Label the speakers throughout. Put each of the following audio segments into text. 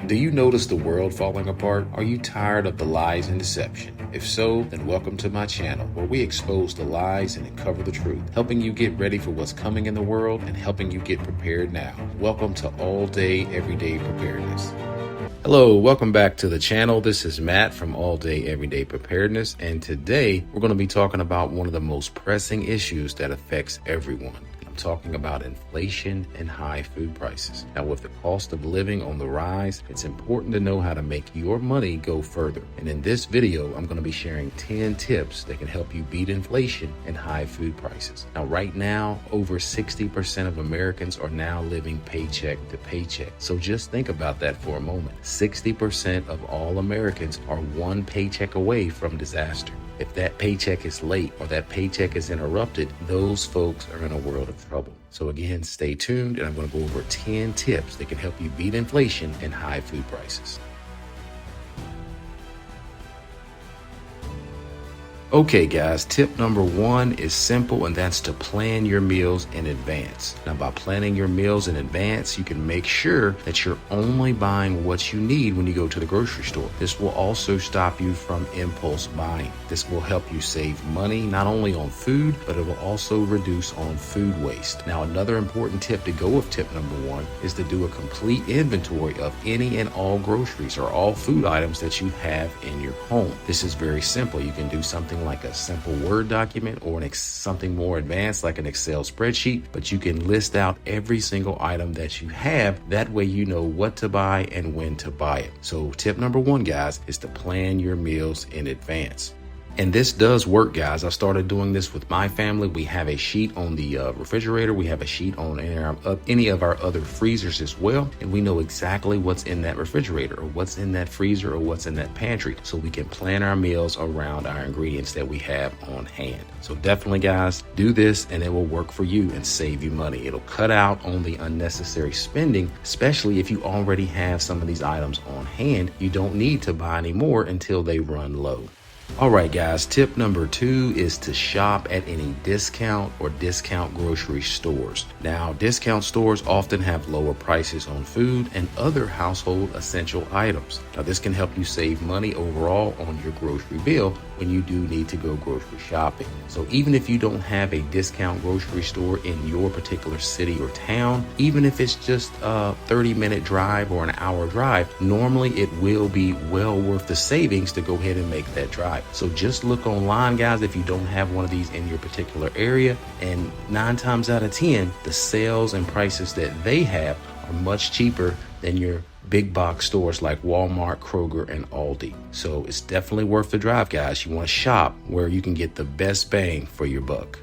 Speaker 1: Do you notice the world falling apart? Are you tired of the lies and deception? If so, then welcome to my channel, where we expose the lies and uncover the truth, helping you get ready for what's coming in the world and helping you get prepared now. Welcome to All Day, Everyday Preparedness. Hello, welcome back to the channel. This is Matt from All Day, Everyday Preparedness, and today we're going to be talking about one of the most pressing issues that affects everyone. Talking about inflation and high food prices. Now, with the cost of living on the rise, it's important to know how to make your money go further. And in this video, I'm going to be sharing 10 tips that can help you beat inflation and high food prices. Now, right now, over 60% of Americans are now living paycheck to paycheck. So just think about that for a moment. 60% of all Americans are one paycheck away from disaster. If that paycheck is late or that paycheck is interrupted, those folks are in a world of trouble. So again, stay tuned, and I'm going to go over 10 tips that can help you beat inflation and high food prices. Okay guys, tip number 1 is simple, and that's to plan your meals in advance. Now, by planning your meals in advance, you can make sure that you're only buying what you need when you go to the grocery store. This will also stop you from impulse buying. This will help you save money, not only on food, but it will also reduce on food waste. Now, another important tip to go with tip number 1 is to do a complete inventory of any and all groceries or all food items that you have in your home. This is very simple. You can do something like a simple Word document or something more advanced like an Excel spreadsheet, but you can list out every single item that you have. That way you know what to buy and when to buy it. So tip number 1, guys, is to plan your meals in advance. And this does work, guys. I started doing this with my family. We have a sheet on the refrigerator. We have a sheet on any of our other freezers as well. And we know exactly what's in that refrigerator or what's in that freezer or what's in that pantry. So we can plan our meals around our ingredients that we have on hand. So definitely, guys, do this and it will work for you and save you money. It'll cut out on the unnecessary spending, especially if you already have some of these items on hand. You don't need to buy any more until they run low. All right, guys, tip number 2 is to shop at any discount or discount grocery stores. Now, discount stores often have lower prices on food and other household essential items. Now, this can help you save money overall on your grocery bill when you do need to go grocery shopping. So even if you don't have a discount grocery store in your particular city or town, even if it's just a 30-minute drive or an hour drive, normally it will be well worth the savings to go ahead and make that drive. So just look online, guys, if you don't have one of these in your particular area, and 9 times out of 10, the sales and prices that they have are much cheaper than your big box stores like Walmart, Kroger, and Aldi. So it's definitely worth the drive, guys. You want to shop where you can get the best bang for your buck.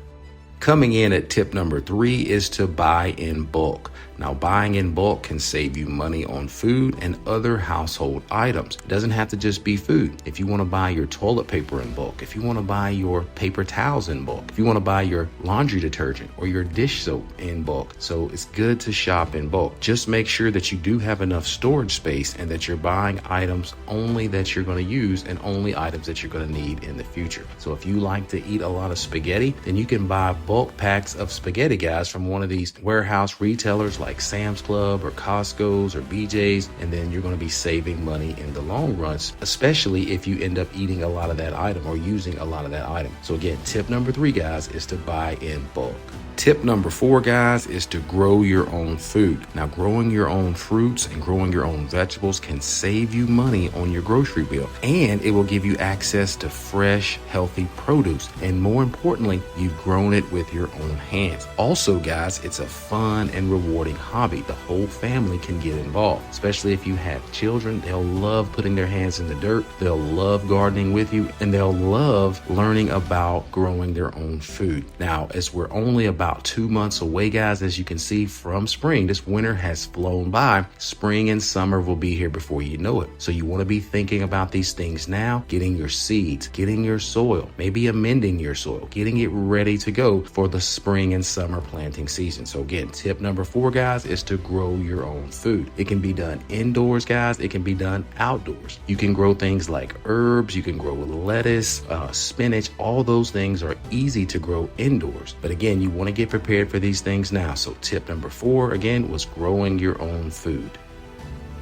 Speaker 1: Coming in at tip number 3 is to buy in bulk. Now, buying in bulk can save you money on food and other household items. It doesn't have to just be food. If you want to buy your toilet paper in bulk, if you want to buy your paper towels in bulk, if you want to buy your laundry detergent or your dish soap in bulk. So it's good to shop in bulk. Just make sure that you do have enough storage space and that you're buying items only that you're going to use and only items that you're going to need in the future. So if you like to eat a lot of spaghetti, then you can buy bulk packs of spaghetti, guys, from one of these warehouse retailers like Sam's Club or Costco's or BJ's, and then you're going to be saving money in the long run, especially if you end up eating a lot of that item or using a lot of that item. So again, tip number 3, guys, is to buy in bulk. Tip number 4, guys, is to grow your own food. Now, growing your own fruits and growing your own vegetables can save you money on your grocery bill, and it will give you access to fresh, healthy produce. And more importantly, you've grown it with your own hands. Also, guys, it's a fun and rewarding hobby. The whole family can get involved, especially if you have children. They'll love putting their hands in the dirt. They'll love gardening with you, and they'll love learning about growing their own food. Now, as we're only about 2 months away, guys, as you can see, from spring. This winter has flown by. Spring and summer will be here before you know it. So you want to be thinking about these things now, getting your seeds, getting your soil, maybe amending your soil, getting it ready to go for the spring and summer planting season. So again, tip number 4, guys, is to grow your own food. It can be done indoors, guys. It can be done outdoors. You can grow things like herbs. You can grow lettuce, spinach. All those things are easy to grow indoors. But again, you want to get prepared for these things now. So tip number 4, again, was growing your own food.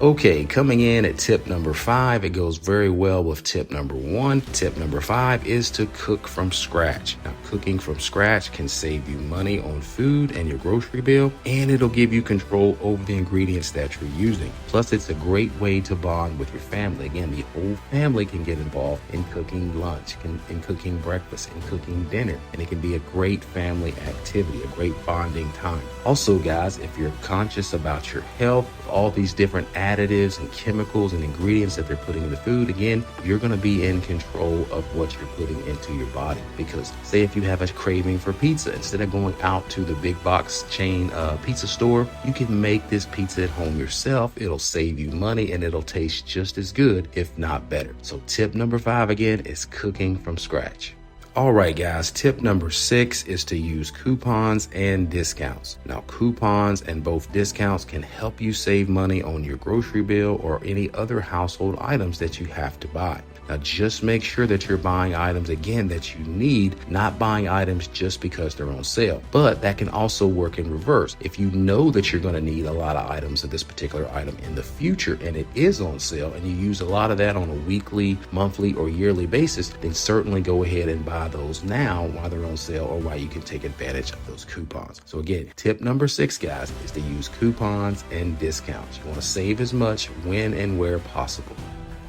Speaker 1: Okay, coming in at tip number 5, it goes very well with tip number 1. Tip number 5 is to cook from scratch. Now, cooking from scratch can save you money on food and your grocery bill, and it'll give you control over the ingredients that you're using. Plus, it's a great way to bond with your family. Again, the whole family can get involved in cooking lunch, in cooking breakfast, in cooking dinner, and it can be a great family activity, a great bonding time. Also, guys, if you're conscious about your health, all these different additives and chemicals and ingredients that they're putting in the food, again, you're going to be in control of what you're putting into your body. Because say if you have a craving for pizza, instead of going out to the big box chain pizza store, you can make this pizza at home yourself. It'll save you money and it'll taste just as good, if not better. So tip number 5 again is cooking from scratch. All right, guys, tip number 6 is to use coupons and discounts. Now, coupons and both discounts can help you save money on your grocery bill or any other household items that you have to buy. Now, just make sure that you're buying items, again, that you need, not buying items just because they're on sale. But that can also work in reverse. If you know that you're going to need a lot of items of this particular item in the future and it is on sale and you use a lot of that on a weekly, monthly, or yearly basis, then certainly go ahead and buy those now while they're on sale or while you can take advantage of those coupons. So again, tip number 6, guys, is to use coupons and discounts. You want to save as much when and where possible.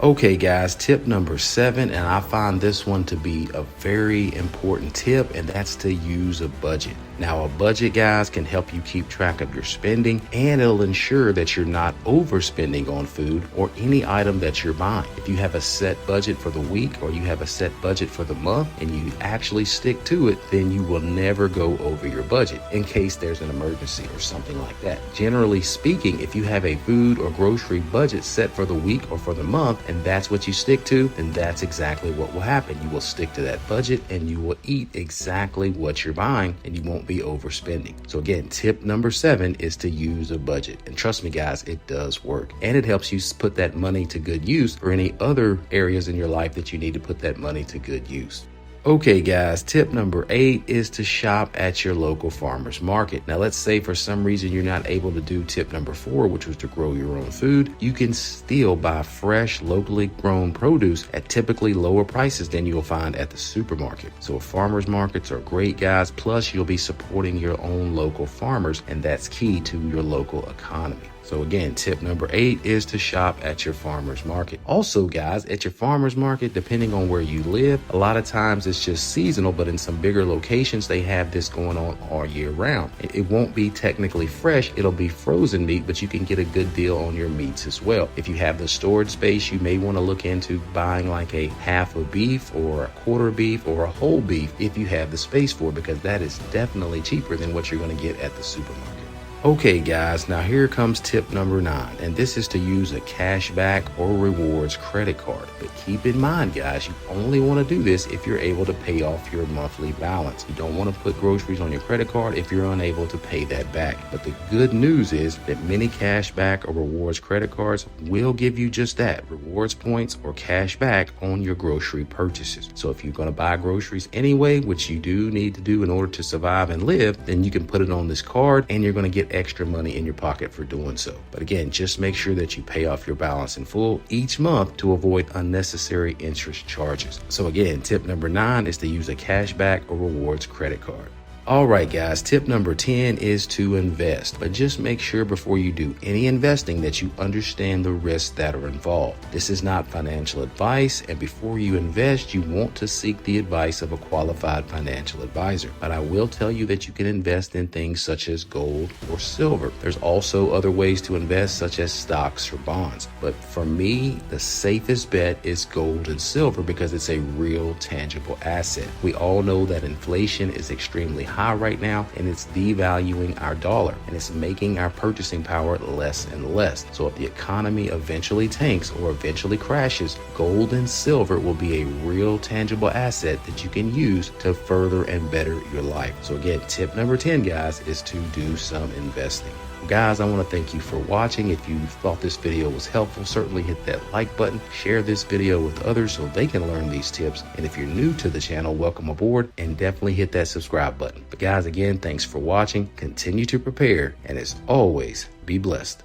Speaker 1: Okay, guys, tip number 7, and I find this one to be a very important tip, and that's to use a budget. Now, a budget, guys, can help you keep track of your spending, and it'll ensure that you're not overspending on food or any item that you're buying. If you have a set budget for the week or you have a set budget for the month and you actually stick to it, then you will never go over your budget in case there's an emergency or something like that. Generally speaking, if you have a food or grocery budget set for the week or for the month, and that's what you stick to, then that's exactly what will happen. You will stick to that budget and you will eat exactly what you're buying and you won't be overspending. So again, tip number 7 is to use a budget. And trust me, guys, it does work. And it helps you put that money to good use for any other areas in your life that you need to put that money to good use. Okay, guys, tip number 8 is to shop at your local farmer's market. Now, let's say for some reason you're not able to do tip number 4, which was to grow your own food. You can still buy fresh, locally grown produce at typically lower prices than you'll find at the supermarket. So farmers markets are great, guys. Plus, you'll be supporting your own local farmers, and that's key to your local economy. So again, tip number 8 is to shop at your farmer's market. Also, guys, at your farmer's market, depending on where you live, a lot of times it's just seasonal, but in some bigger locations, they have this going on all year round. It won't be technically fresh. It'll be frozen meat, but you can get a good deal on your meats as well. If you have the storage space, you may want to look into buying like a half a beef or a quarter beef or a whole beef if you have the space for it, because that is definitely cheaper than what you're going to get at the supermarket. Okay, guys, now here comes tip number 9, and this is to use a cashback or rewards credit card. But keep in mind, guys, you only want to do this if you're able to pay off your monthly balance. You don't want to put groceries on your credit card if you're unable to pay that back. But the good news is that many cashback or rewards credit cards will give you just that, rewards points or cash back on your grocery purchases. So if you're going to buy groceries anyway, which you do need to do in order to survive and live, then you can put it on this card and you're going to get extra money in your pocket for doing so. But again, just make sure that you pay off your balance in full each month to avoid unnecessary interest charges. So again, tip number 9 is to use a cashback or rewards credit card. All right, guys, tip number 10 is to invest, but just make sure before you do any investing that you understand the risks that are involved. This is not financial advice, and before you invest, you want to seek the advice of a qualified financial advisor. But I will tell you that you can invest in things such as gold or silver. There's also other ways to invest, such as stocks or bonds. But for me, the safest bet is gold and silver because it's a real tangible asset. We all know that inflation is extremely high right now, and it's devaluing our dollar, and it's making our purchasing power less and less. So if the economy eventually tanks or eventually crashes, gold and silver will be a real tangible asset that you can use to further and better your life. So again, tip number 10, guys, is to do some investing. Guys, I want to thank you for watching. If you thought this video was helpful, certainly hit that like button, share this video with others so they can learn these tips. And if you're new to the channel, welcome aboard, and definitely hit that subscribe button. But guys, again, thanks for watching. Continue to prepare, and as always, be blessed.